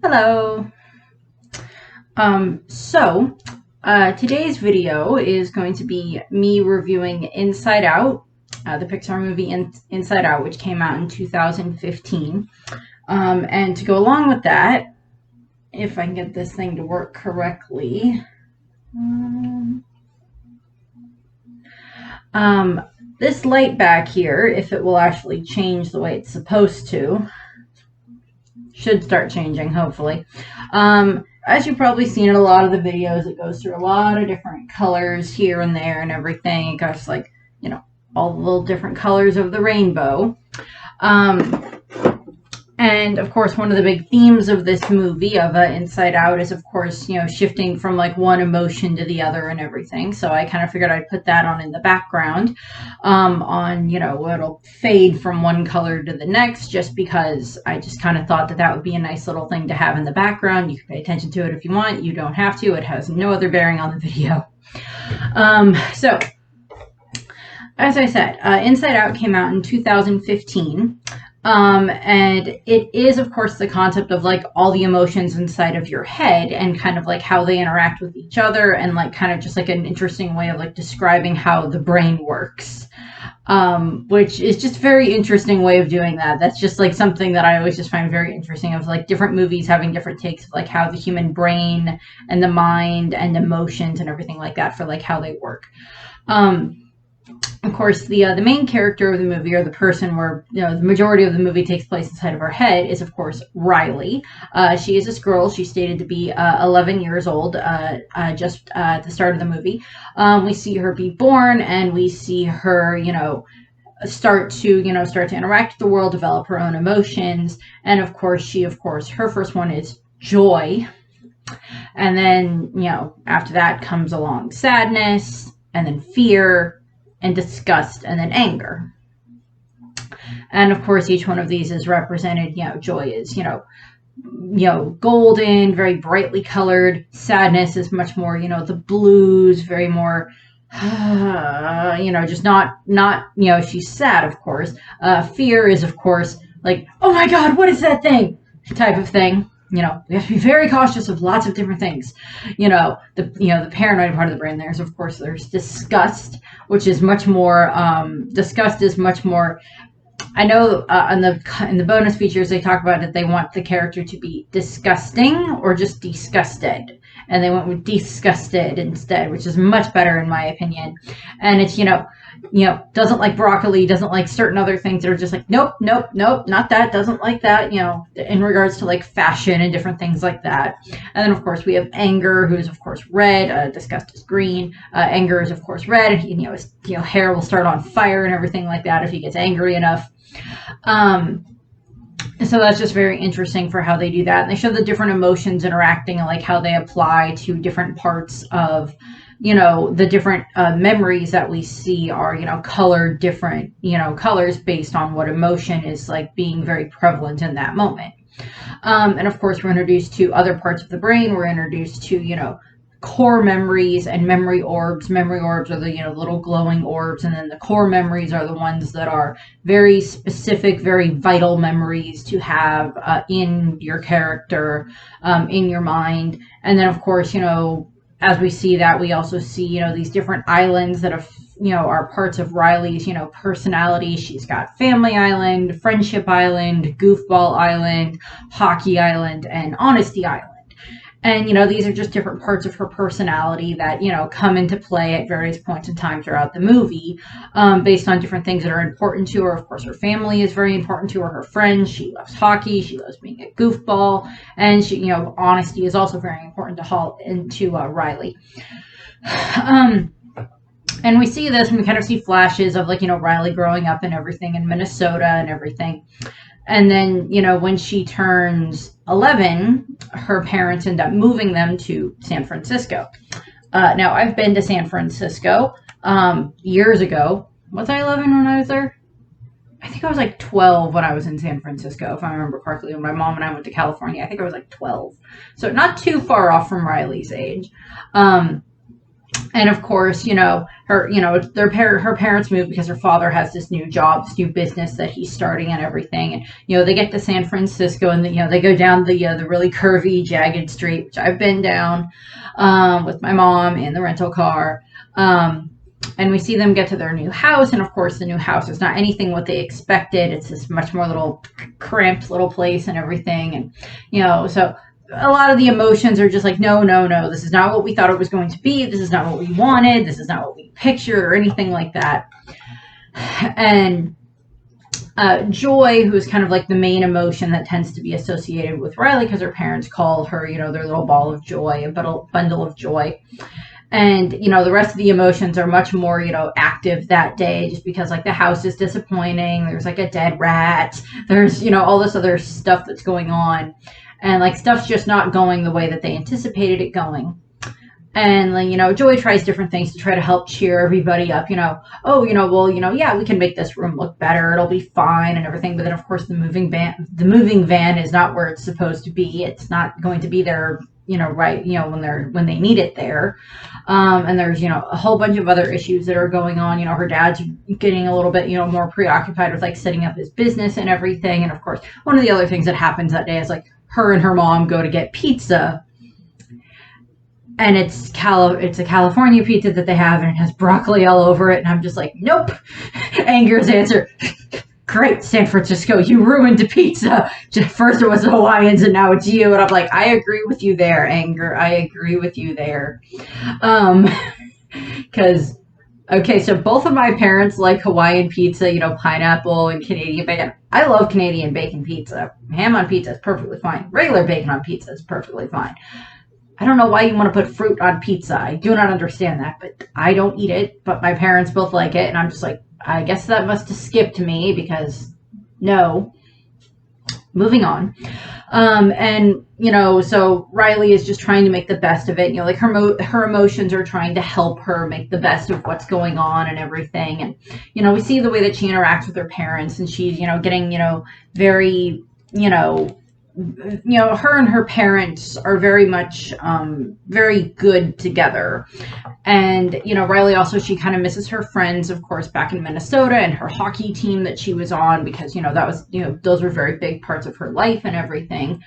Hello. Today's video is going to be me reviewing Inside Out, the Pixar movie Inside Out, which came out in 2015. And to go along with that, if I can get this thing to work correctly, this light back here, if it will actually change the way it's supposed to, should start changing, hopefully. As you've probably seen in a lot of the videos, it goes through a lot of different colors here and there and everything. It goes like, all the little different colors of the rainbow. And of course, one of the big themes of this movie, of Inside Out, is of course, shifting from like one emotion to the other and everything. So I kind of figured I'd put that on in the background, it'll fade from one color to the next, just because I just kind of thought that that would be a nice little thing to have in the background. You can pay attention to it if you want. You don't have to. It has no other bearing on the video. As I said, Inside Out came out in 2015. And it is, of course, the concept of like all the emotions inside of your head and kind of like how they interact with each other, and like kind of just like an interesting way of like describing how the brain works, which is just very interesting way of doing that. That's just like something that I always just find very interesting, of like different movies having different takes of like how the human brain and the mind and emotions and everything like that, for like how they work. Of course, the main character of the movie, or the person where the majority of the movie takes place inside of her head, is of course Riley. She is this girl. She's stated to be 11 years old, just at the start of the movie. We see her be born, and we see her, start to interact with the world, develop her own emotions, and of course, her first one is joy, and then after that comes along sadness, and then fear, and disgust, and then anger. And of course, each one of these is represented, joy is, golden, very brightly colored. Sadness is much more, the blues, very more, just not, she's sad, of course. Fear is, of course, like, oh my God, what is that thing? Type of thing. We have to be very cautious of lots of different things. The paranoid part of the brain. There's disgust, which is much more. Disgust is much more. I know in the bonus features they talk about that they want the character to be disgusting or just disgusted, and they went with disgusted instead, which is much better in my opinion. And it's doesn't like broccoli, doesn't like certain other things that are just like nope, not that, doesn't like that, in regards to like fashion and different things like that. And then of course we have anger, who is of course red. Disgust is green. Anger is of course red. His hair will start on fire and everything like that if he gets angry enough. So that's just very interesting for how they do that. And they show the different emotions interacting and like how they apply to different parts of, the different memories that we see are, colored different, colors based on what emotion is like being very prevalent in that moment. And of course, we're introduced to other parts of the brain. We're introduced to, core memories and memory orbs. Memory orbs are the little glowing orbs, and then the core memories are the ones that are very specific, very vital memories to have in your character, in your mind. And then of course, as we see that, we also see these different islands that are parts of Riley's personality. She's got Family Island, Friendship Island, Goofball Island, Hockey Island, and Honesty Island. And, these are just different parts of her personality that, come into play at various points in time throughout the movie, based on different things that are important to her. Of course, her family is very important to her, her friends. She loves hockey. She loves being a goofball. And, honesty is also very important to Riley. And we see this, and we kind of see flashes of, Riley growing up and everything in Minnesota and everything. And then, when she turns 11, her parents end up moving them to San Francisco. Now, I've been to San Francisco years ago. Was I 11 when I was there? I think I was like 12 when I was in San Francisco, if I remember correctly. When my mom and I went to California, I think I was like 12. So not too far off from Riley's age. And of course, her parents moved because her father has this new job, this new business that he's starting and everything. And they get to San Francisco, and they go down the really curvy, jagged street, which I've been down with my mom in the rental car. And we see them get to their new house, and of course, the new house is not anything what they expected. It's this much more little cramped little place and everything, and so a lot of the emotions are just like, no, no, no, this is not what we thought it was going to be. This is not what we wanted. This is not what we pictured or anything like that. And Joy, who is kind of like the main emotion that tends to be associated with Riley, because her parents call her, their little ball of joy, a bundle of joy. And, the rest of the emotions are much more, active that day, just because like the house is disappointing. There's like a dead rat. There's, all this other stuff that's going on. And like stuff's just not going the way that they anticipated it going. And like, Joy tries different things to try to help cheer everybody up, yeah, we can make this room look better. It'll be fine and everything. But then of course the moving van is not where it's supposed to be. It's not going to be there, right, when they need it there. And there's, a whole bunch of other issues that are going on. Her dad's getting a little bit, more preoccupied with like setting up his business and everything. And of course, one of the other things that happens that day is like her and her mom go to get pizza, and it's a California pizza that they have, and it has broccoli all over it. And I'm just like, nope. Anger's answer. Great, San Francisco, you ruined the pizza. First it was the Hawaiians, and now it's you. And I'm like, I agree with you there, Anger. I agree with you there. Because, okay, so both of my parents like Hawaiian pizza, pineapple and Canadian bacon. I love Canadian bacon pizza. Ham on pizza is perfectly fine. Regular bacon on pizza is perfectly fine. I don't know why you want to put fruit on pizza. I do not understand that, but I don't eat it. But my parents both like it, and I'm just like, I guess that must have skipped me because no. Moving on. And, so Riley is just trying to make the best of it. Like her emotions are trying to help her make the best of what's going on and everything. And, we see the way that she interacts with her parents, and she's, getting, very, her and her parents are very much very good together. And Riley also, she kind of misses her friends, of course, back in Minnesota, and her hockey team that she was on, because that was those were very big parts of her life and everything,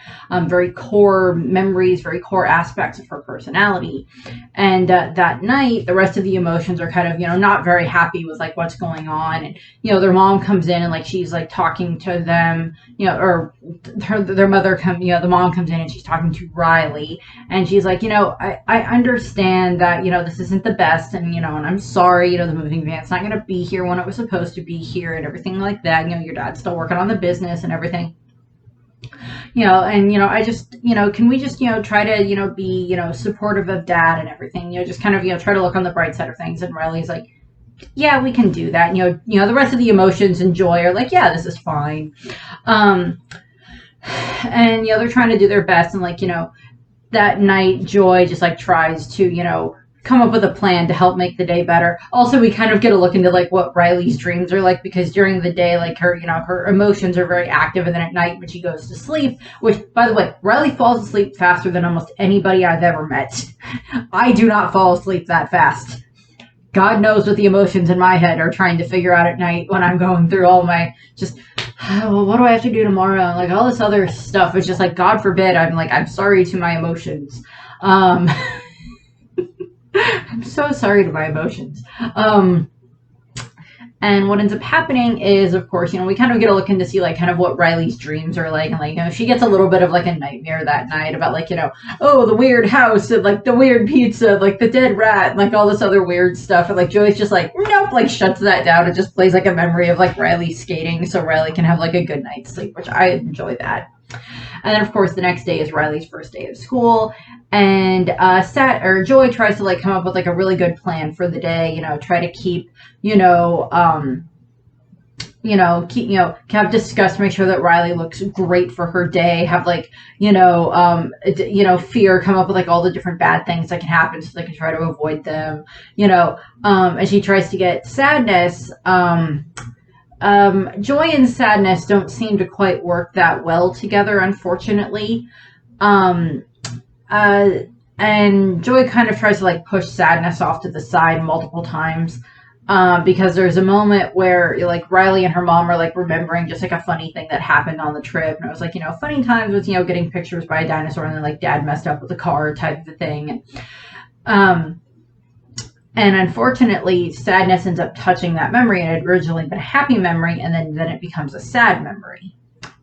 very core memories, very core aspects of her personality. And that night, the rest of the emotions are kind of not very happy with like what's going on. And their mom comes in, and like she's like talking to them, or their mother the mom comes in, and she's talking to Riley, and she's like, I understand that this isn't the best, and and I'm sorry, the moving van's not going to be here when it was supposed to be here and everything like that. Your dad's still working on the business and everything. And I just can we just try to be supportive of Dad and everything, just kind of try to look on the bright side of things. And Riley's like, yeah, we can do that. The rest of the emotions and Joy are like, yeah, this is fine. And they're trying to do their best, and like that night Joy just like tries to come up with a plan to help make the day better. Also, we kind of get a look into like what Riley's dreams are like, because during the day, like her her emotions are very active, and then at night when she goes to sleep, which by the way, Riley falls asleep faster than almost anybody I've ever met. I do not fall asleep that fast. God knows what the emotions in my head are trying to figure out at night when I'm going through all my just, well, what do I have to do tomorrow? And like all this other stuff is just like, God forbid, I'm sorry to my emotions. I'm so sorry to my emotions. And what ends up happening is, of course, we kind of get a look in to see like kind of what Riley's dreams are like. And like, she gets a little bit of like a nightmare that night about like, oh, the weird house and like the weird pizza, like the dead rat, and like all this other weird stuff. And like Joy's just like, nope, like shuts that down and just plays like a memory of like Riley skating, so Riley can have like a good night's sleep, which I enjoy that. And then of course the next day is Riley's first day of school, and Joy tries to like come up with like a really good plan for the day, try to keep have Disgust, make sure that Riley looks great for her day, have like Fear come up with like all the different bad things that can happen so they can try to avoid them, as she tries to get Sadness. Joy and Sadness don't seem to quite work that well together, unfortunately. And Joy kind of tries to like push Sadness off to the side multiple times. Because there's a moment where like Riley and her mom are like remembering just like a funny thing that happened on the trip, and it was like, funny times with getting pictures by a dinosaur, and then like dad messed up with the car type of thing. Um, and unfortunately, Sadness ends up touching that memory, and it had originally been a happy memory, and then it becomes a sad memory.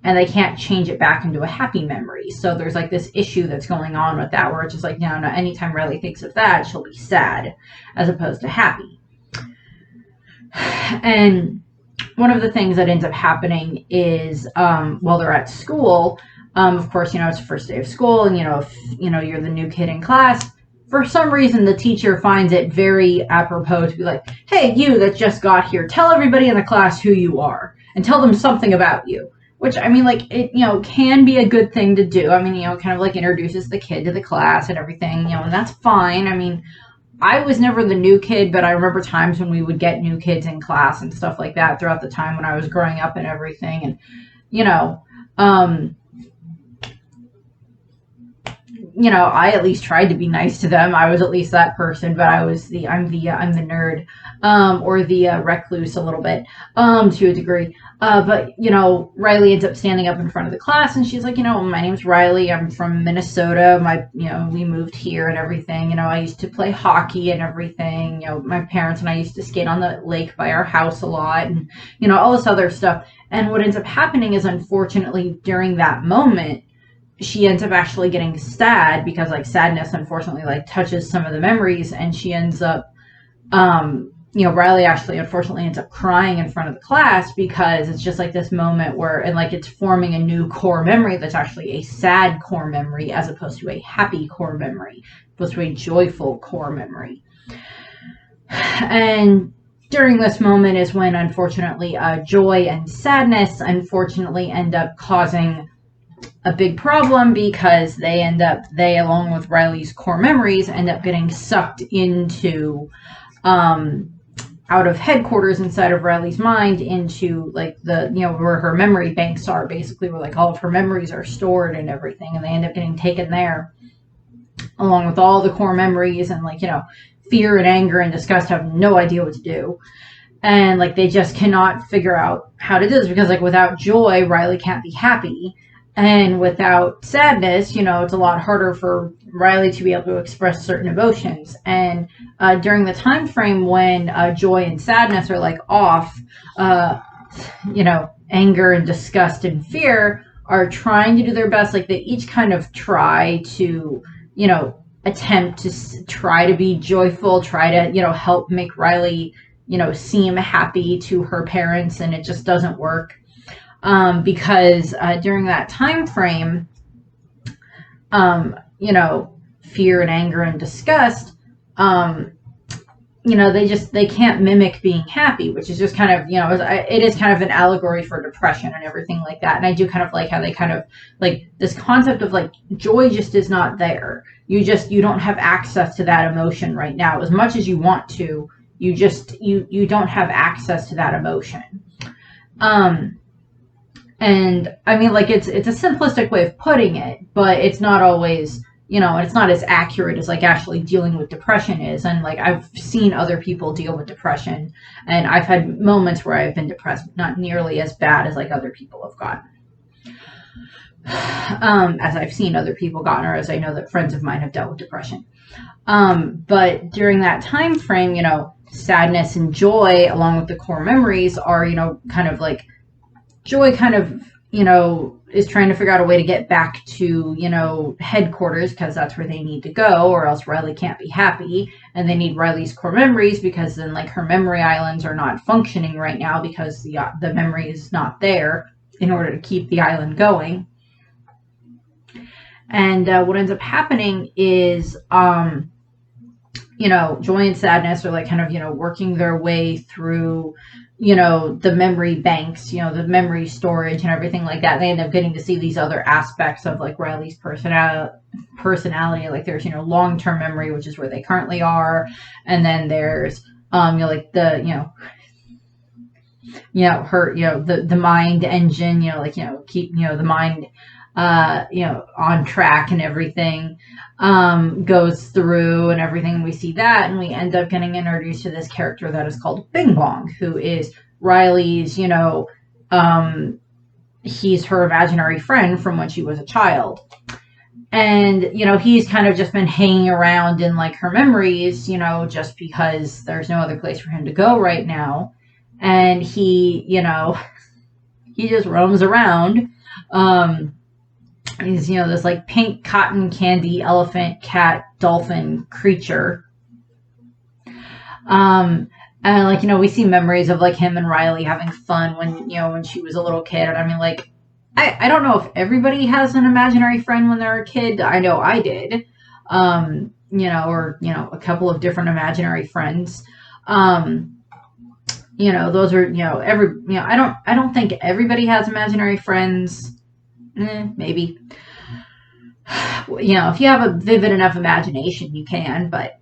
And they can't change it back into a happy memory. So there's like this issue that's going on with that, where it's just like, no, anytime Riley thinks of that, she'll be sad as opposed to happy. And one of the things that ends up happening is while they're at school, of course, it's the first day of school, and if you're the new kid in class, for some reason the teacher finds it very apropos to be like, hey, you that just got here, tell everybody in the class who you are and tell them something about you. Which, I mean, like, it, can be a good thing to do. I mean, kind of like introduces the kid to the class and everything, and that's fine. I mean, I was never the new kid, but I remember times when we would get new kids in class and stuff like that throughout the time when I was growing up and everything. And, I at least tried to be nice to them. I was at least that person, but I'm the nerd, or the recluse a little bit, to a degree. But Riley ends up standing up in front of the class, and she's like, my name's Riley. I'm from Minnesota. We moved here and everything. I used to play hockey and everything. My parents and I used to skate on the lake by our house a lot, and all this other stuff. And what ends up happening is, unfortunately, during that moment, she ends up actually getting sad, because like Sadness unfortunately like touches some of the memories, and she ends up Riley actually unfortunately ends up crying in front of the class, because it's just like this moment where, and like it's forming a new core memory that's actually a sad core memory as opposed to a happy core memory, opposed to a joyful core memory. And during this moment is when unfortunately Joy and Sadness unfortunately end up causing a big problem, because they along with Riley's core memories end up getting sucked into out of headquarters inside of Riley's mind, into like the where her memory banks are, basically where like all of her memories are stored and everything, and they end up getting taken there along with all the core memories, and like fear and anger and disgust have no idea what to do. And like they just cannot figure out how to do this, because like without Joy, Riley can't be happy. And without Sadness, it's a lot harder for Riley to be able to express certain emotions. And during the time frame when Joy and Sadness are like off, anger and disgust and fear are trying to do their best. Like they each kind of try to, attempt to try to be joyful, try to, help make Riley, seem happy to her parents, and it just doesn't work. Because during that time frame, fear and anger and disgust, they can't mimic being happy, which is just kind of, it is kind of an allegory for depression and everything like that. And I do kind of like how they kind of like this concept of like joy just is not there. You don't have access to that emotion right now. As much as you want to, you don't have access to that emotion. And I mean, like, it's a simplistic way of putting it, but it's not always, it's not as accurate as like actually dealing with depression is. And like, I've seen other people deal with depression, and I've had moments where I've been depressed, not nearly as bad as like other people have gotten. As I've seen other people gotten, or as I know that friends of mine have dealt with depression. But during that time frame, Sadness and Joy, along with the core memories, are, kind of like, Joy kind of, is trying to figure out a way to get back to, headquarters, because that's where they need to go, or else Riley can't be happy. And they need Riley's core memories, because then like her memory islands are not functioning right now, because the memory is not there in order to keep the island going. And what ends up happening is, Joy and Sadness are like kind of, working their way through, the memory banks, the memory storage and everything like that. They end up getting to see these other aspects of like Riley's personality. Like there's, long-term memory, which is where they currently are. And then there's, like the, her, the mind engine, keep, the mind, on track and everything, goes through and everything. We see that, and we end up getting introduced to this character that is called Bing Bong, who is Riley's, he's her imaginary friend from when she was a child. And, he's kind of just been hanging around in like her memories, just because there's no other place for him to go right now. And he, he just roams around. He's, this like pink cotton candy elephant, cat, dolphin creature. And like, we see memories of like him and Riley having fun when she was a little kid. And I mean, like, I don't know if everybody has an imaginary friend when they're a kid. I know I did. Or a couple of different imaginary friends. Those are, I don't think everybody has imaginary friends. Maybe. If you have a vivid enough imagination, you can, but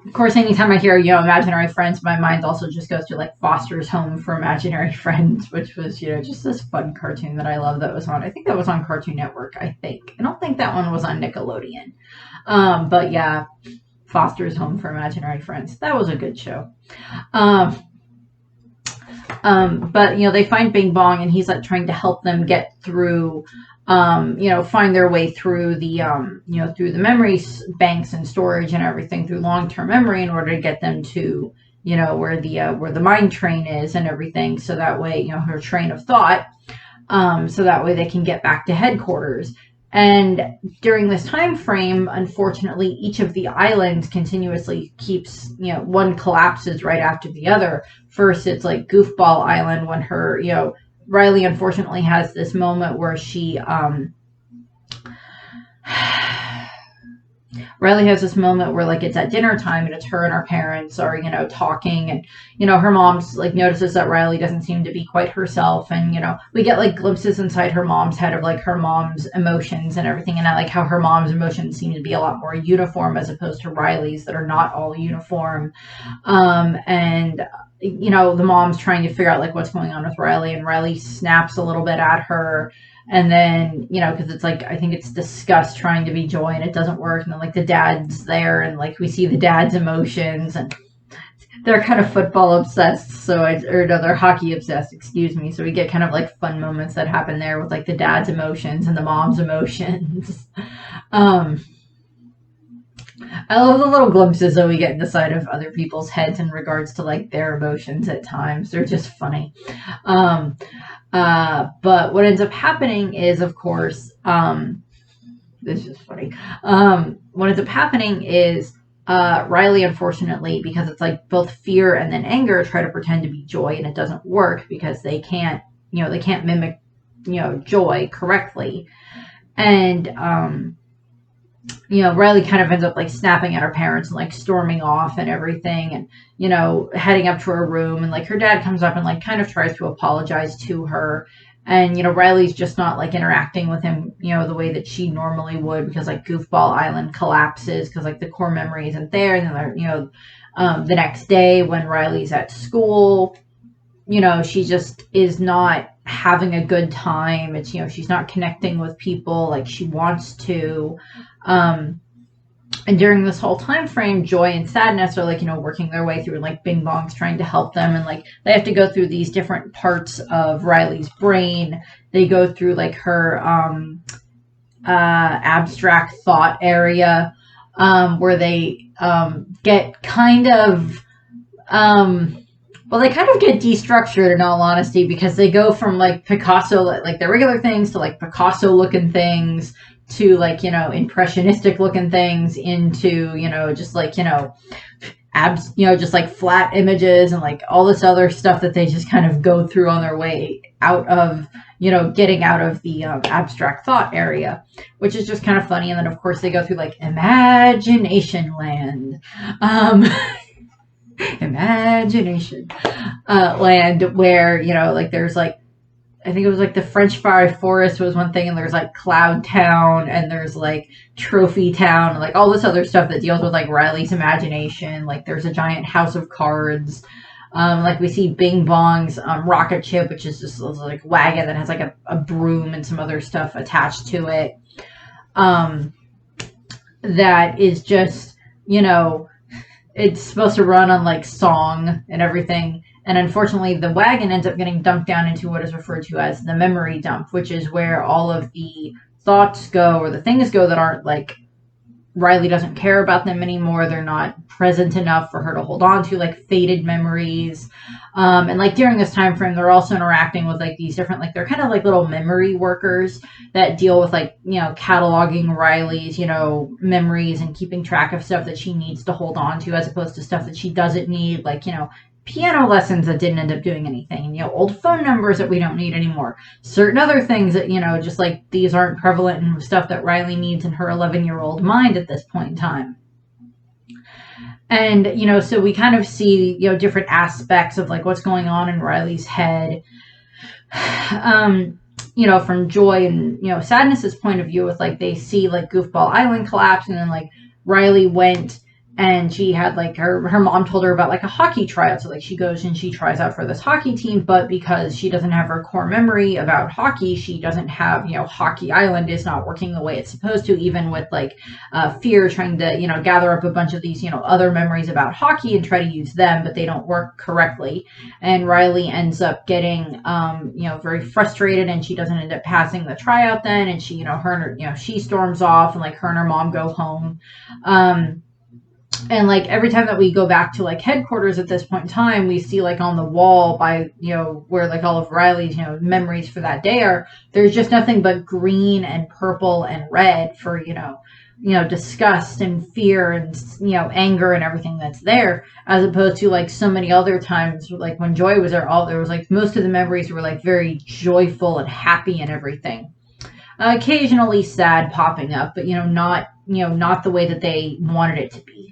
of course, anytime I hear, imaginary friends, my mind also just goes to like Foster's Home for Imaginary Friends, which was, just this fun cartoon that I love that was on, I think that was on Cartoon Network, I think. I don't think that one was on Nickelodeon. But yeah, Foster's Home for Imaginary Friends. That was a good show. But, they find Bing Bong, and he's like trying to help them get through, find their way through the, through the memory banks and storage and everything through long-term memory in order to get them to, where the mind train is and everything. So that way, her train of thought, so that way they can get back to headquarters. And during this time frame, unfortunately, each of the islands continuously keeps, one collapses right after the other. First, it's like Goofball Island when her, Riley unfortunately has this moment where Riley has this moment where like it's at dinner time and it's her and her parents are, talking, and, her mom's like notices that Riley doesn't seem to be quite herself. And, we get like glimpses inside her mom's head of like her mom's emotions and everything. And I like how her mom's emotions seem to be a lot more uniform as opposed to Riley's that are not all uniform. And the mom's trying to figure out like what's going on with Riley, and Riley snaps a little bit at her. And then, because it's like, I think it's Disgust trying to be joy and it doesn't work. And then like the dad's there and like we see the dad's emotions, and they're kind of football obsessed. They're hockey obsessed, excuse me. So we get kind of like fun moments that happen there with like the dad's emotions and the mom's emotions. I love the little glimpses that we get inside of other people's heads in regards to like their emotions at times. They're just funny. But what ends up happening is, of course, this is funny. What ends up happening is, Riley, unfortunately, because it's like both fear and then anger, try to pretend to be joy, and it doesn't work because they can't mimic, joy correctly. And, Riley kind of ends up like snapping at her parents and like storming off and everything, and, heading up to her room, and like her dad comes up and like kind of tries to apologize to her. And, Riley's just not like interacting with him, the way that she normally would, because like Goofball Island collapses because like the core memory isn't there. And then, the next day when Riley's at school, she just is not having a good time. It's, she's not connecting with people like she wants to. And during this whole time frame, joy and sadness are like, working their way through, and like Bing Bong's trying to help them. And like they have to go through these different parts of Riley's brain. They go through like her abstract thought area, where they get kind of they kind of get destructured, in all honesty, because they go from like Picasso, like the regular things, to like Picasso looking things, to like, impressionistic looking things, into, just like, just like flat images and like all this other stuff that they just kind of go through on their way out of, getting out of the abstract thought area, which is just kind of funny. And then of course they go through like imagination land. Imagination land, where, like there's like, I think it was like the French Fry Forest was one thing, and there's like Cloud Town, and there's like Trophy Town, and like all this other stuff that deals with like Riley's imagination. Like there's a giant house of cards. Like we see Bing Bong's rocket ship, which is just like wagon that has like a broom and some other stuff attached to it. That is just, you know, it's supposed to run on like song and everything. And unfortunately, the wagon ends up getting dumped down into what is referred to as the memory dump, which is where all of the thoughts go, or the things go that aren't like, Riley doesn't care about them anymore. They're not present enough for her to hold on to, like faded memories. And like during this time frame, they're also interacting with like these different, like they're kind of like little memory workers that deal with like, you know, cataloging Riley's, you know, memories and keeping track of stuff that she needs to hold on to, as opposed to stuff that she doesn't need, like, you know, piano lessons that didn't end up doing anything, you know, old phone numbers that we don't need anymore, certain other things that, you know, just like these aren't prevalent in stuff that Riley needs in her 11-year-old mind at this point in time. And, you know, so we kind of see, you know, different aspects of like what's going on in Riley's head, you know, from Joy and, you know, Sadness's point of view, with like they see like Goofball Island collapse, and then like Riley went and she had like her mom told her about like a hockey tryout. So like she goes and she tries out for this hockey team, but because she doesn't have her core memory about hockey, she doesn't have, you know, Hockey Island is not working the way it's supposed to, even with like Fear trying to, you know, gather up a bunch of these, you know, other memories about hockey and try to use them, but they don't work correctly. And Riley ends up getting, you know, very frustrated, and she doesn't end up passing the tryout then. And she, you know, her, you know, she storms off, and like her and her mom go home. And like every time that we go back to like headquarters at this point in time, we see like on the wall by, you know, where like all of Riley's, you know, memories for that day are, there's just nothing but green and purple and red for, you know, disgust and fear and, you know, anger and everything that's there, as opposed to like so many other times, like when Joy was there, there was like most of the memories were like very joyful and happy and everything. Occasionally sad popping up, but, you know, not the way that they wanted it to be.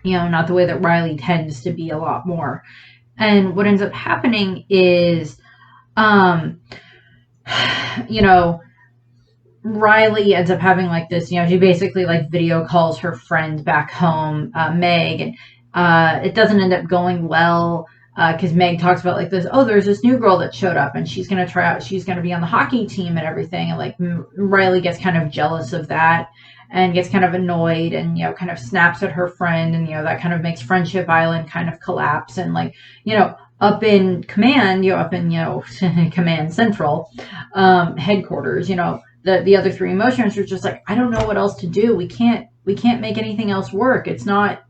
You know, not the way that Riley tends to be a lot more. And what ends up happening is, you know, Riley ends up having like this, you know, she basically like video calls her friend back home, Meg, and it doesn't end up going well, because Meg talks about like this, oh, there's this new girl that showed up and she's going to try out, she's going to be on the hockey team and everything. And like Riley gets kind of jealous of that and gets kind of annoyed and, you know, kind of snaps at her friend, and, you know, that kind of makes Friendship Island kind of collapse. And like, you know, up in command, you know, up in, you know, command central, headquarters, you know, the other three emotions are just like, I don't know what else to do. We can't make anything else work. It's not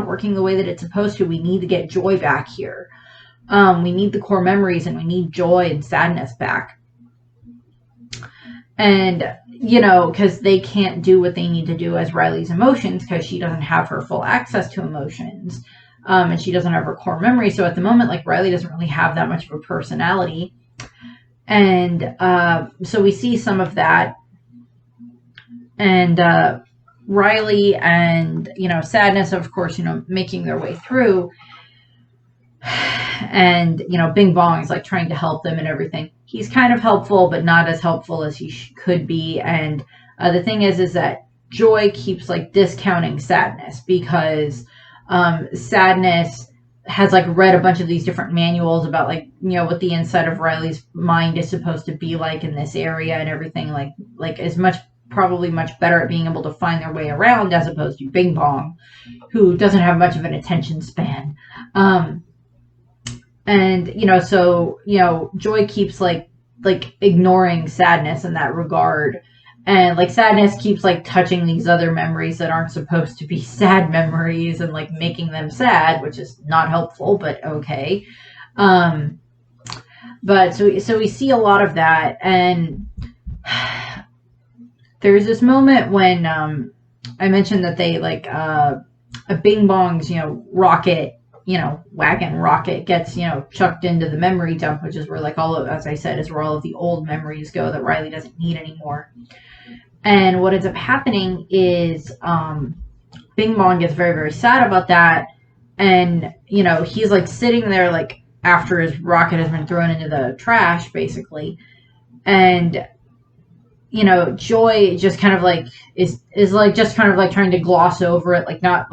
working the way that it's supposed to. We need to get Joy back here. We need the core memories, and we need Joy and Sadness back. And, you know, because they can't do what they need to do as Riley's emotions, because she doesn't have her full access to emotions, and she doesn't have her core memory. So at the moment, like, Riley doesn't really have that much of a personality. And so we see some of that. And Riley and, you know, Sadness, of course, you know, making their way through. And, you know, Bing Bong is like trying to help them and everything. He's kind of helpful, but not as helpful as he could be. And the thing is that Joy keeps like discounting Sadness, because Sadness has like read a bunch of these different manuals about like, you know, what the inside of Riley's mind is supposed to be like in this area and everything, like as much, probably much better at being able to find their way around, as opposed to Bing Bong, who doesn't have much of an attention span. And, you know, so, you know, Joy keeps like ignoring Sadness in that regard. And like Sadness keeps like touching these other memories that aren't supposed to be sad memories and like making them sad, which is not helpful, but okay. But so we see a lot of that. And there's this moment when I mentioned that they like a Bing Bong's, you know, rocket, you know, wagon rocket gets, you know, chucked into the memory dump, which is where like all of, as I said, is where all of the old memories go that Riley doesn't need anymore. And what ends up happening is Bing Bong gets very, very sad about that. And, you know, he's like sitting there like after his rocket has been thrown into the trash, basically. And, you know, Joy just kind of like is like just kind of like trying to gloss over it, like not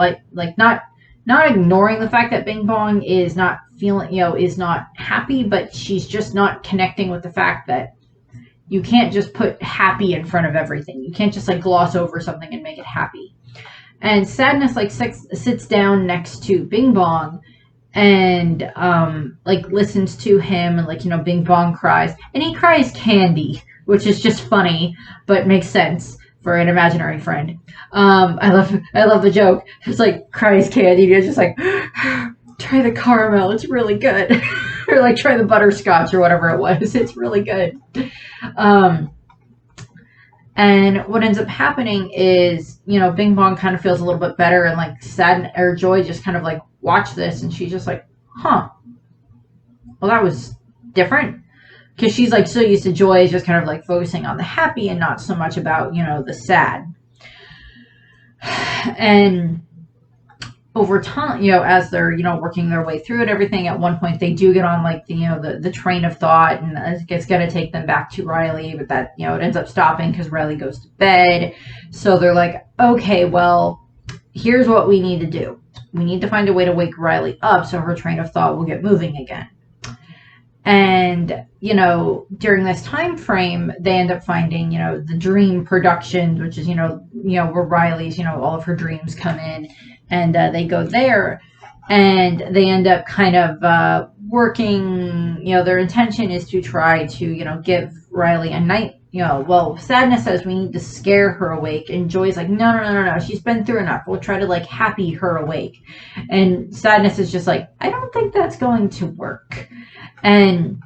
not ignoring the fact that Bing Bong is not feeling, is not happy, but she's just not connecting with the fact that you can't just put happy in front of everything. You can't just like gloss over something and make it happy. And Sadness like sits down next to Bing Bong and like listens to him, and like, Bing Bong cries, and he cries candy, which is just funny but makes sense for an imaginary friend. I love the joke. It's like cries candy, and you're just like, try the caramel, it's really good. Or like try the butterscotch or whatever it was, it's really good. And what ends up happening is, Bing Bong kind of feels a little bit better, and like Joy just kind of like watch this, and she's just like, huh, well, that was different. Because she's like so used to Joy just kind of like focusing on the happy and not so much about, the sad. And over time, as they're, working their way through it, everything, at one point they do get on like the train of thought, and it's going to take them back to Riley, but that, it ends up stopping because Riley goes to bed. So they're like, okay, well, here's what we need to do. We need to find a way to wake Riley up so her train of thought will get moving again. And, during this time frame, they end up finding, the Dream Productions, which is, where Riley's, all of her dreams come in. And they go there, and they end up kind of working, their intention is to try to, give Riley a night, Sadness says we need to scare her awake. And Joy's like, no, she's been through enough. We'll try to like happy her awake. And Sadness is just like, I don't think that's going to work. And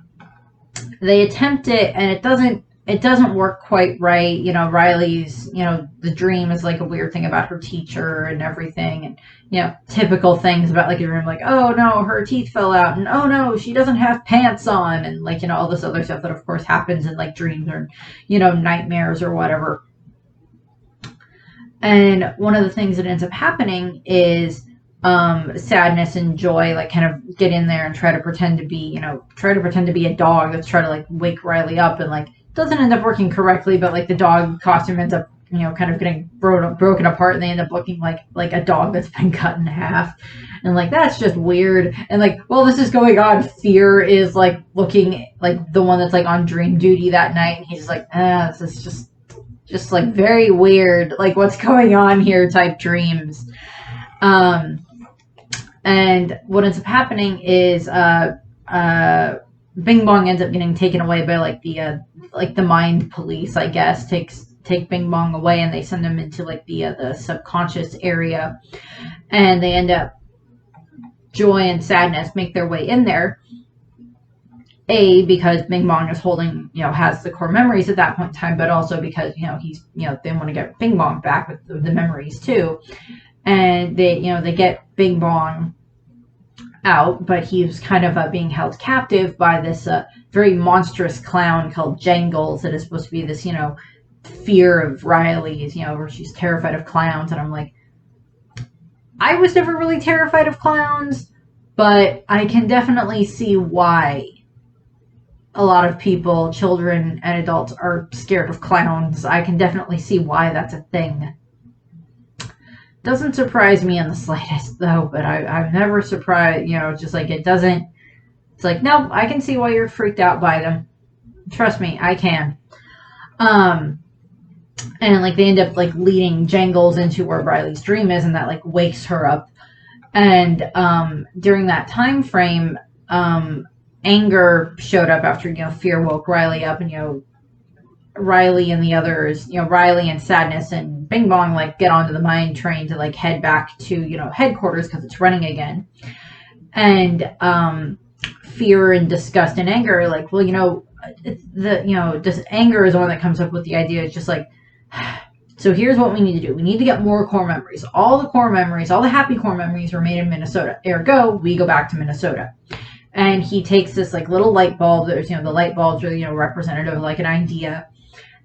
they attempt it, and it doesn't work quite right. Riley's, the dream is like a weird thing about her teacher and everything. And, typical things about like a dream, like, oh no, her teeth fell out, and oh no, she doesn't have pants on, and like, all this other stuff that of course happens in like dreams or, nightmares or whatever. And one of the things that ends up happening is Sadness and Joy like kind of get in there and try to pretend to be a dog that's trying to like wake Riley up, and like doesn't end up working correctly, but like the dog costume ends up kind of getting broken apart, and they end up looking like a dog that's been cut in half, and like that's just weird. And like, while this is going on, Fear is like looking like the one that's like on dream duty that night, and he's like, this is just like very weird, like what's going on here type dreams. And what ends up happening is Bing Bong ends up getting taken away by like the mind police, I guess, take Bing Bong away, and they send him into like the subconscious area, and they end up, Joy and Sadness make their way in there. Because Bing Bong is holding, has the core memories at that point in time, but also because, he's, they want to get Bing Bong back with the memories too. And they get Bing Bong out, but he's kind of being held captive by this very monstrous clown called Jangles that is supposed to be this, fear of Riley's, where she's terrified of clowns. And I'm like, I was never really terrified of clowns, but I can definitely see why a lot of people, children and adults, are scared of clowns. I can definitely see why that's a thing. Doesn't surprise me in the slightest, though, but I'm never surprised, just like it doesn't, it's like, no, I can see why you're freaked out by them. Trust me, I can. And like they end up like leading Jangles into where Riley's dream is, and that like wakes her up. And during that time frame, Anger showed up after, Fear woke Riley up, and, Riley and the others, Riley and Sadness and Bing Bong like get onto the mine train to like head back to, headquarters because it's running again. And Fear and Disgust and Anger are like, well, Anger is the one that comes up with the idea. It's just like, so here's what we need to do. We need to get more core memories. All the happy core memories were made in Minnesota. Ergo, we go back to Minnesota. And he takes this like little light bulb. There's, the light bulbs are, representative of like an idea.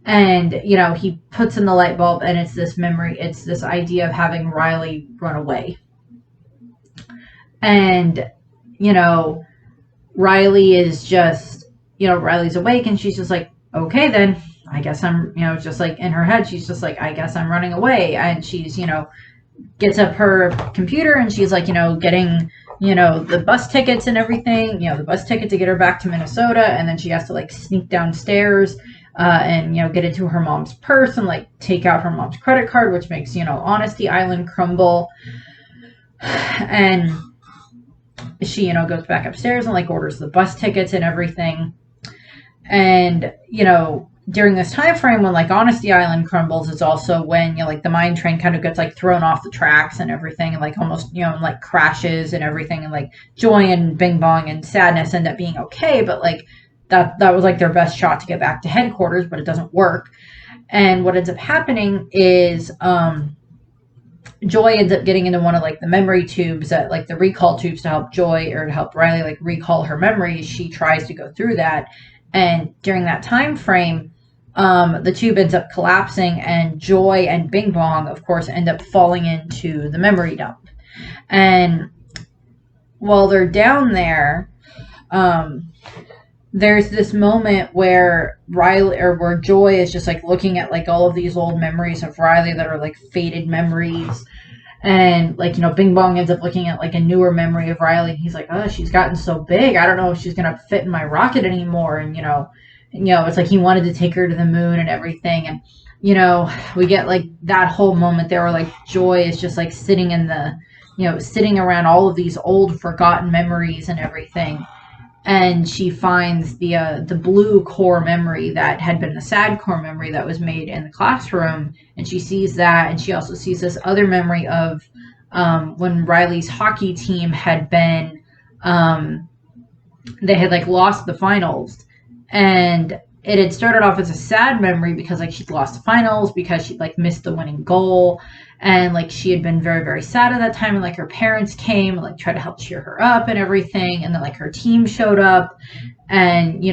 And, he puts in the light bulb, and it's this memory. It's this idea of having Riley run away. And, Riley is just, Riley's awake, and she's just like, okay, then I guess I'm, just like in her head, she's just like, I guess I'm running away. And she's, gets up her computer and she's like, getting, the bus tickets and everything, the bus ticket to get her back to Minnesota. And then she has to like sneak downstairs and, get into her mom's purse and like take out her mom's credit card, which makes, Honesty Island crumble. And she, goes back upstairs and like orders the bus tickets and everything. And, during this time frame when like Honesty Island crumbles is also when like the mine train kind of gets like thrown off the tracks and everything, and like almost and, like crashes and everything, and like Joy and Bing Bong and Sadness end up being okay, but like that was like their best shot to get back to headquarters, but it doesn't work. And what ends up happening is Joy ends up getting into one of like the memory tubes, that like the recall tubes, to help Joy or to help Riley like recall her memories. She tries to go through that, and during that time frame, the tube ends up collapsing, and Joy and Bing Bong, of course, end up falling into the memory dump. And while they're down there, there's this moment where where Joy is just like looking at like all of these old memories of Riley that are like faded memories. And like, Bing Bong ends up looking at like a newer memory of Riley, and he's like, oh, she's gotten so big. I don't know if she's going to fit in my rocket anymore. And, it's like he wanted to take her to the moon and everything. And, we get like that whole moment there where like Joy is just like sitting in the, sitting around all of these old forgotten memories and everything. And she finds the blue core memory that had been the sad core memory that was made in the classroom. And she sees that. And she also sees this other memory of when Riley's hockey team had been, they had like lost the finals. And it had started off as a sad memory because like she'd lost the finals, because she'd like missed the winning goal, and like she had been very, very sad at that time, and like her parents came and like tried to help cheer her up and everything, and then like her team showed up and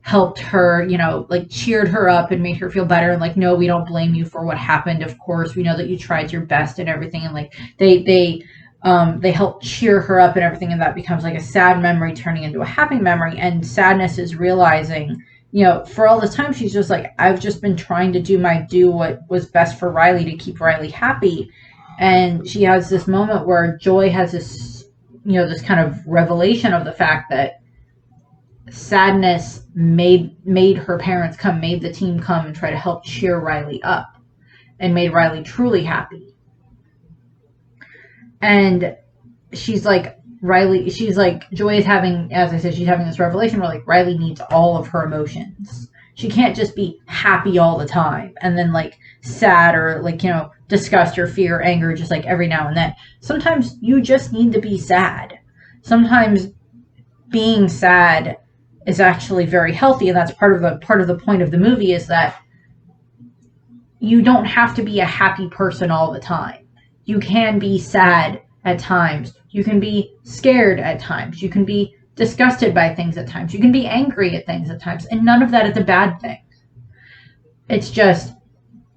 helped her, like cheered her up and made her feel better, and like, no, we don't blame you for what happened, of course, we know that you tried your best and everything. And like they help cheer her up and everything, and that becomes like a sad memory turning into a happy memory. And Sadness is realizing, for all this time, she's just like, I've just been trying to do what was best for Riley to keep Riley happy. And she has this moment where Joy has this, this kind of revelation of the fact that Sadness made her parents come, made the team come and try to help cheer Riley up, and made Riley truly happy. And she's like, Joy is having, as I said, she's having this revelation where like Riley needs all of her emotions. She can't just be happy all the time and then like sad or like, disgust or fear or anger just like every now and then. Sometimes you just need to be sad. Sometimes being sad is actually very healthy, and that's part of the point of the movie, is that you don't have to be a happy person all the time. You can be sad at times. You can be scared at times. You can be disgusted by things at times. You can be angry at things at times. And none of that is a bad thing. It's just,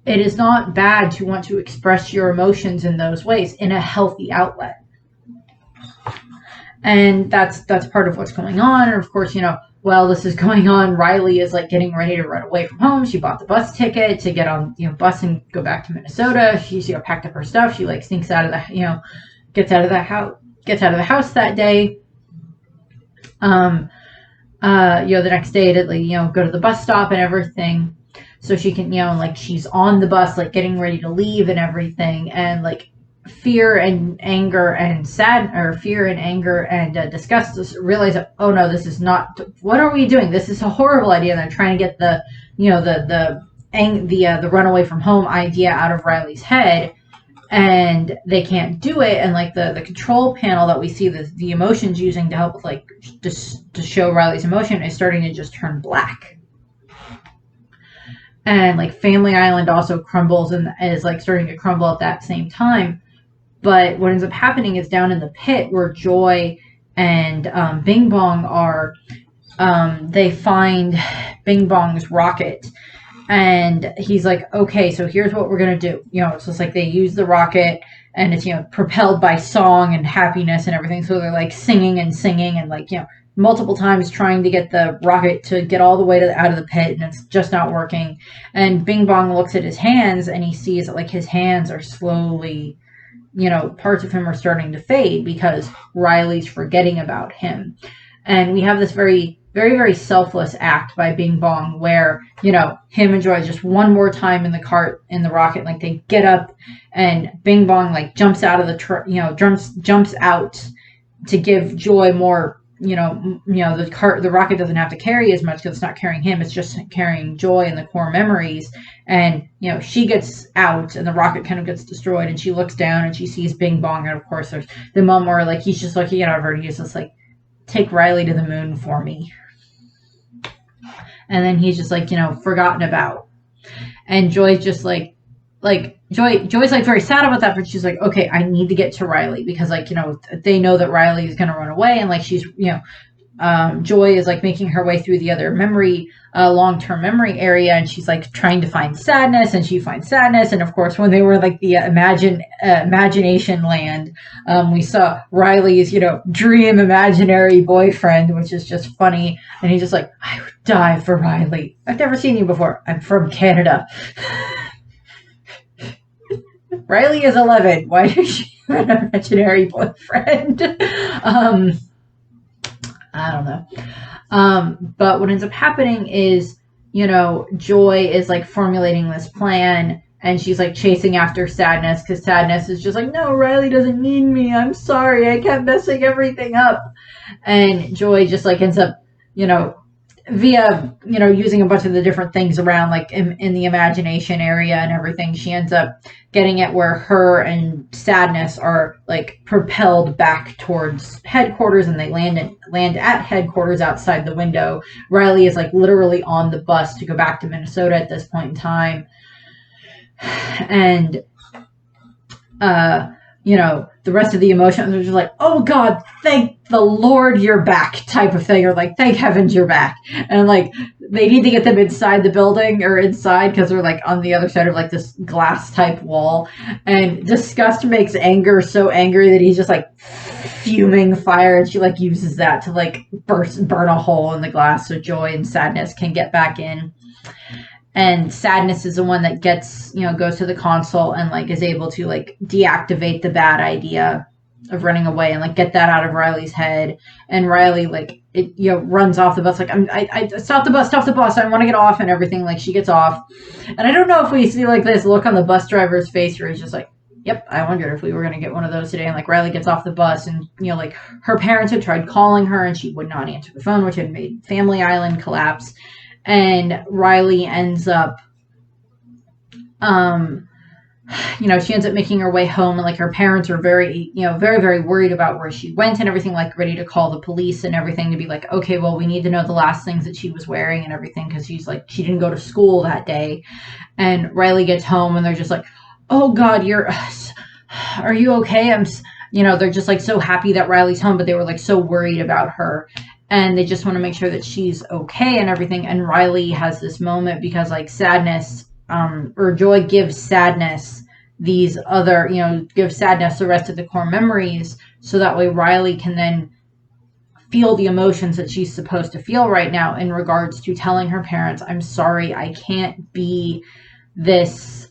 it is not bad to want to express your emotions in those ways in a healthy outlet. And that's part of what's going on. And of course, while this is going on, Riley is like getting ready to run away from home. She bought the bus ticket to get on, bus and go back to Minnesota. She's, packed up her stuff. She like sneaks out of the, gets out of the house that day. The next day to like, go to the bus stop and everything. So she can, like she's on the bus, like getting ready to leave and everything. And like fear and anger and disgust realize that, oh no, this is not, what are we doing? This is a horrible idea. And they're trying to get the run away from home idea out of Riley's head. And they can't do it, and like the control panel that we see the emotions using to help with like just to show Riley's emotion is starting to just turn black. And like Family Island also crumbles and is like starting to crumble at that same time. But what ends up happening is down in the pit where Joy and Bing Bong are, they find Bing Bong's rocket. And he's like, okay, so here's what we're going to do. It's just like they use the rocket, and it's, propelled by song and happiness and everything. So they're like singing and like, multiple times trying to get the rocket to get all the way out of the pit, and it's just not working. And Bing Bong looks at his hands, and he sees that like his hands are slowly parts of him are starting to fade because Riley's forgetting about him. And we have this very, very, very selfless act by Bing Bong where, him and Joy just one more time in the cart, in the rocket, like they get up and Bing Bong like jumps out of the jumps out to give Joy more, the rocket doesn't have to carry as much because it's not carrying him. It's just carrying Joy and the core memories. And, she gets out and the rocket kind of gets destroyed and she looks down and she sees Bing Bong. And of course there's the moment where like, he's just looking at her and he's just like, take Riley to the moon for me. And then he's just like, forgotten about. And Joy's just like Joy's like very sad about that, but she's like, okay, I need to get to Riley because like, they know that Riley is going to run away. And like, she's, Joy is like making her way through the other long-term memory area. And she's like trying to find Sadness and she finds Sadness. And of course, when they were like the imagination land, we saw Riley's, dream imaginary boyfriend, which is just funny. And he's just like, I would die for Riley. I've never seen you before. I'm from Canada. Riley is 11. Why does she have an imaginary boyfriend? I don't know. But what ends up happening is, Joy is like formulating this plan and she's like chasing after Sadness because Sadness is just like, no, Riley doesn't need me. I'm sorry. I kept messing everything up. And Joy just like ends up, via, using a bunch of the different things around like in the imagination area and everything, she ends up getting at where her and Sadness are like propelled back towards headquarters and they land at headquarters outside the window. Riley is like literally on the bus to go back to Minnesota at this point in time. And, the rest of the emotions are just like, oh God, thank the Lord you're back type of thing. Or like, thank heavens you're back. And like, they need to get them inside the building or inside because they're like on the other side of like this glass type wall. And Disgust makes Anger so angry that he's just like fuming fire. And she like uses that to like burn a hole in the glass so Joy and Sadness can get back in. And Sadness is the one that gets, goes to the console and like is able to like deactivate the bad idea of running away and like get that out of Riley's head. And Riley like runs off the bus like I stop the bus, I want to get off and everything. Like she gets off, and I don't know if we see like this look on the bus driver's face where he's just like, yep, I wondered if we were going to get one of those today. And like Riley gets off the bus and like her parents had tried calling her and she would not answer the phone, which had made Family Island collapse. And Riley ends up, she ends up making her way home and like her parents are very, very, very worried about where she went and everything, like ready to call the police and everything to be like, okay, well, we need to know the last things that she was wearing and everything because she's like, she didn't go to school that day. And Riley gets home and they're just like, oh God, are you okay? They're just like so happy that Riley's home, but they were like so worried about her. And they just want to make sure that she's okay and everything. And Riley has this moment because like Sadness, or Joy gives Sadness these other, gives Sadness the rest of the core memories. So that way Riley can then feel the emotions that she's supposed to feel right now in regards to telling her parents, I'm sorry, I can't be this,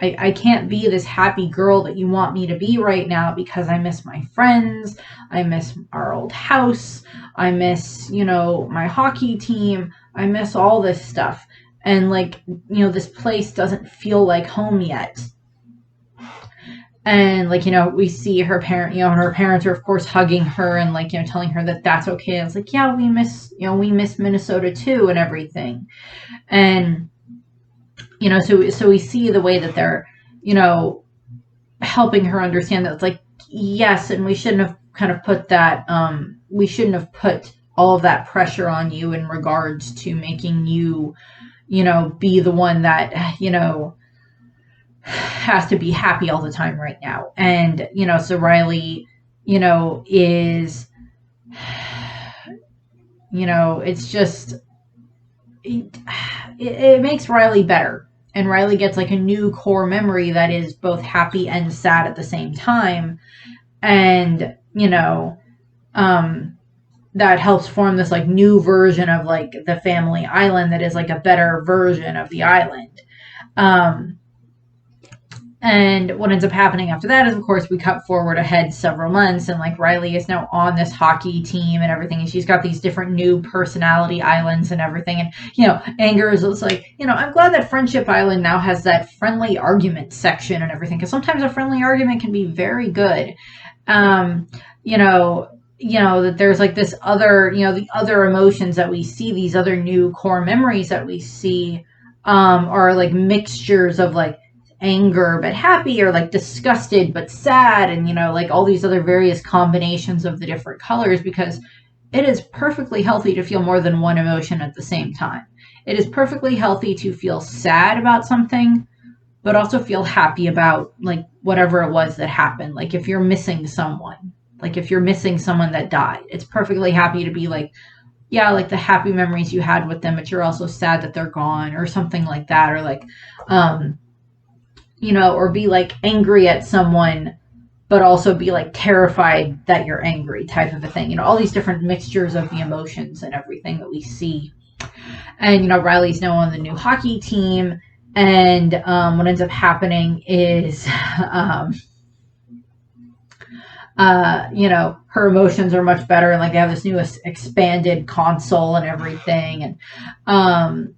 I can't be this happy girl that you want me to be right now because I miss my friends. I miss our old house. I miss, my hockey team. I miss all this stuff. And like, this place doesn't feel like home yet. And like, we see her her parents are of course hugging her and like, telling her that that's okay. And it's like, yeah, we miss Minnesota too and everything. And, so we see the way that they're, helping her understand that it's like, yes, and we shouldn't have kind of put that, we shouldn't have put all of that pressure on you in regards to making you, be the one that, has to be happy all the time right now. And, so Riley, is, it's just, it makes Riley better. And Riley gets like a new core memory that is both happy and sad at the same time. And, that helps form this like new version of like the Family Island that is like a better version of the island. And what ends up happening after that is, of course, we cut forward ahead several months, and like Riley is now on this hockey team and everything, and she's got these different new personality islands and everything. And Anger is like, I'm glad that Friendship Island now has that friendly argument section and everything, because sometimes a friendly argument can be very good. That there's like this other, the other emotions that we see, these other new core memories that we see, are like mixtures of like anger but happy, or like disgusted but sad, and like all these other various combinations of the different colors, because it is perfectly healthy to feel more than one emotion at the same time. It is perfectly healthy to feel sad about something but also feel happy about like whatever it was that happened. Like if you're missing someone, that died, it's perfectly happy to be like, yeah, like the happy memories you had with them, but you're also sad that they're gone, or something like that. Or like or be like angry at someone, but also be like terrified that you're angry, type of a thing. All these different mixtures of the emotions and everything that we see. And, Riley's now on the new hockey team. And what ends up happening is, her emotions are much better. And like they have this new expanded console and everything. And,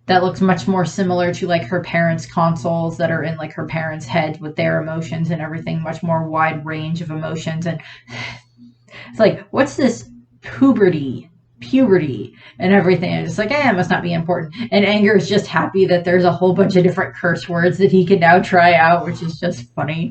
that looks much more similar to like her parents' consoles that are in like her parents' head with their emotions and everything, much more wide range of emotions. And it's like, what's this puberty and everything? And it's like, it must not be important. And Anger is just happy that there's a whole bunch of different curse words that he can now try out, which is just funny.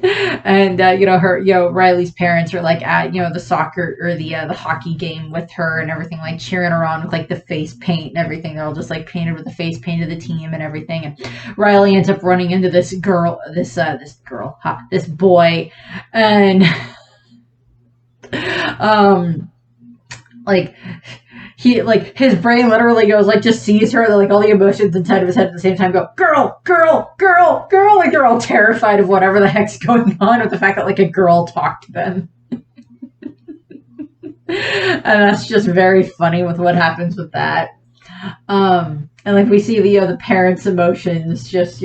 And Riley's parents are like at the soccer or the hockey game with her and everything, like cheering her on with like the face paint and everything. They're all just like painted with the face paint of the team and everything. And Riley ends up running into this boy, and like he, like, his brain literally goes, like, just sees her, like, all the emotions inside of his head at the same time go, girl, girl, girl, girl, like, they're all terrified of whatever the heck's going on with the fact that, like, a girl talked to them. And that's just very funny with what happens with that. And, like, we see the parents' emotions just,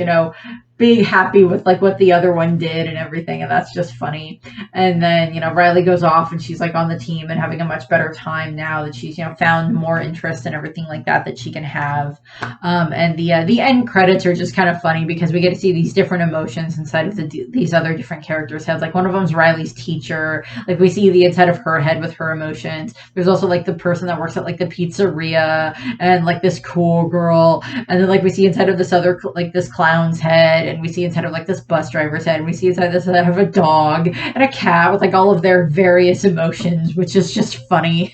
being happy with like what the other one did and everything, and that's just funny. And then Riley goes off and she's like on the team and having a much better time now that she's found more interest and everything like that she can have. And the end credits are just kind of funny because we get to see these different emotions inside of these other different characters' heads. Like one of them's Riley's teacher, like we see the inside of her head with her emotions. There's also like the person that works at like the pizzeria, and like this cool girl, and then like we see inside of this other, like this clown's head, and we see inside of like this bus driver's head, and we see inside this head of a dog and a cat with like all of their various emotions, which is just funny.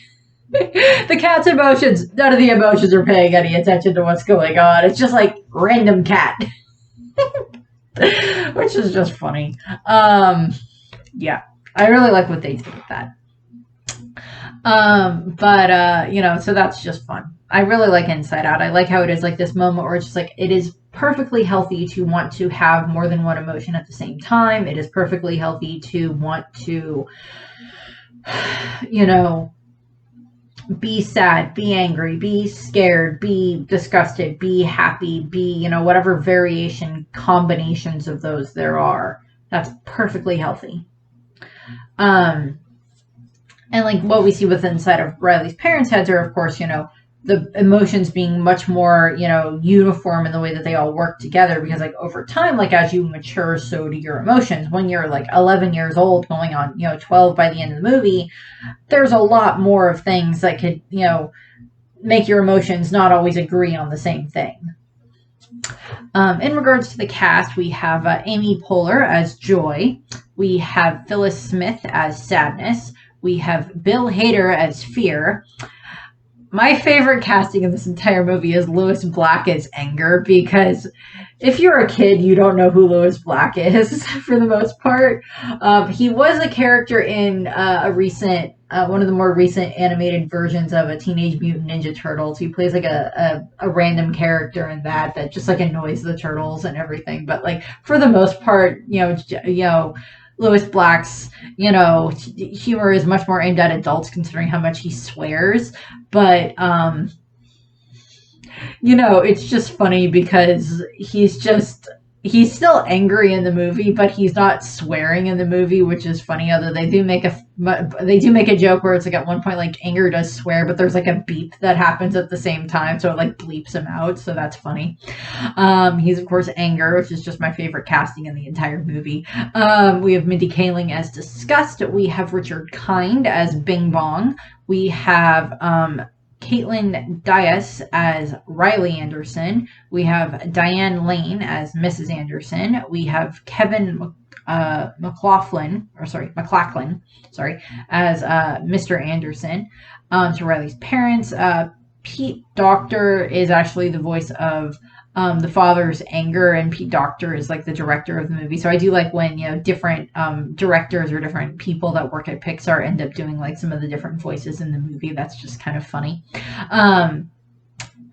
The cat's emotions, none of the emotions are paying any attention to what's going on. It's just like random cat. Which is just funny. Yeah, I really like what they did with that. So that's just fun. I really like Inside Out. I like how it is like this moment where it's just like, it is perfectly healthy to want to have more than one emotion at the same time. It is perfectly healthy to want to, be sad, be angry, be scared, be disgusted, be happy, be, whatever variation combinations of those there are. That's perfectly healthy. And like what we see with inside of Riley's parents' heads are, of course, the emotions being much more, uniform in the way that they all work together, because like over time, like as you mature, so do your emotions. When you're like 11 years old going on, 12 by the end of the movie, there's a lot more of things that could, make your emotions not always agree on the same thing. In regards to the cast, we have Amy Poehler as Joy. We have Phyllis Smith as Sadness. We have Bill Hader as Fear. My favorite casting in this entire movie is Lewis Black as Anger, because if you're a kid, you don't know who Lewis Black is for the most part. He was a character in one of the more recent animated versions of a Teenage Mutant Ninja Turtles. He plays like a random character in that just like annoys the turtles and everything. But like for the most part, Lewis Black's, humor is much more aimed at adults considering how much he swears. But, You know, it's just funny because he's still angry in the movie, but he's not swearing in the movie, which is funny. Although they do make a joke where it's like at one point like Anger does swear, but there's like a beep that happens at the same time, so it like bleeps him out. So that's funny. He's of course Anger, which is just my favorite casting in the entire movie. We have Mindy Kaling as Disgust. We have Richard Kind as Bing Bong. We have Caitlin Dias as Riley Anderson. We have Diane Lane as Mrs. Anderson. We have Kevin McLaughlin, as Mr. Anderson. To Riley's parents. Pete Docter is actually the voice of the father's Anger, and Pete Docter is like the director of the movie. So I do like when, you know, different directors or different people that work at Pixar end up doing like some of the different voices in the movie. That's just kind of funny.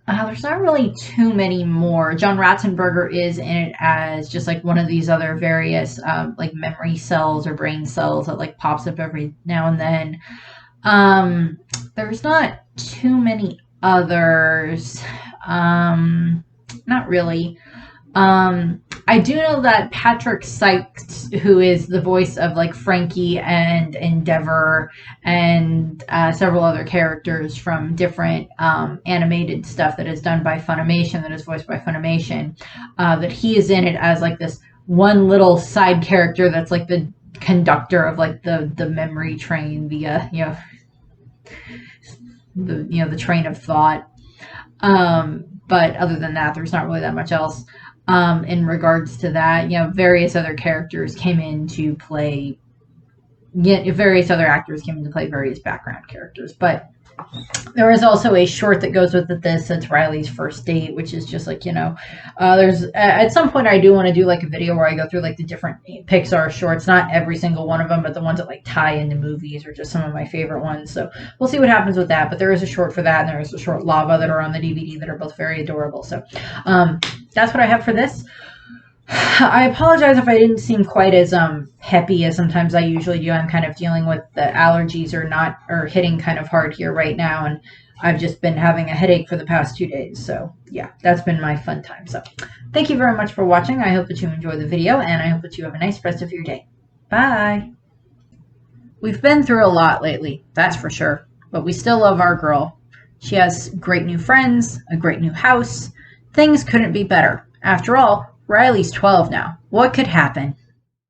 There's not really too many more. John Ratzenberger is in it as just like one of these other various like memory cells or brain cells that like pops up every now and then. There's not too many others. Not really. I do know that Patrick Sykes, who is the voice of like Frankie and Endeavor and several other characters from different animated stuff that is done by Funimation, that is voiced by Funimation, that he is in it as like this one little side character that's like the conductor of like the memory train, the train of thought. But other than that, there's not really that much else in regards to that. You know, various other characters came in to play. Various other actors came in to play various background characters. But there is also a short that goes with this. It's Riley's First Date, which is just like, you know, there's at some point I do want to do like a video where I go through like the different Pixar shorts, not every single one of them, but the ones that like tie into movies are just some of my favorite ones. So we'll see what happens with that. But there is a short for that, and there is a short Lava that are on the DVD that are both very adorable. So that's what I have for this. I apologize if I didn't seem quite as peppy as sometimes I usually do. I'm kind of dealing with the allergies are hitting kind of hard here right now, and I've just been having a headache for the past 2 days. So yeah, that's been my fun time. So thank you very much for watching. I hope that you enjoy the video, and I hope that you have a nice rest of your day. Bye. We've been through a lot lately, that's for sure, but we still love our girl. She has great new friends, a great new house. Things couldn't be better. After all, Riley's 12 now. What could happen?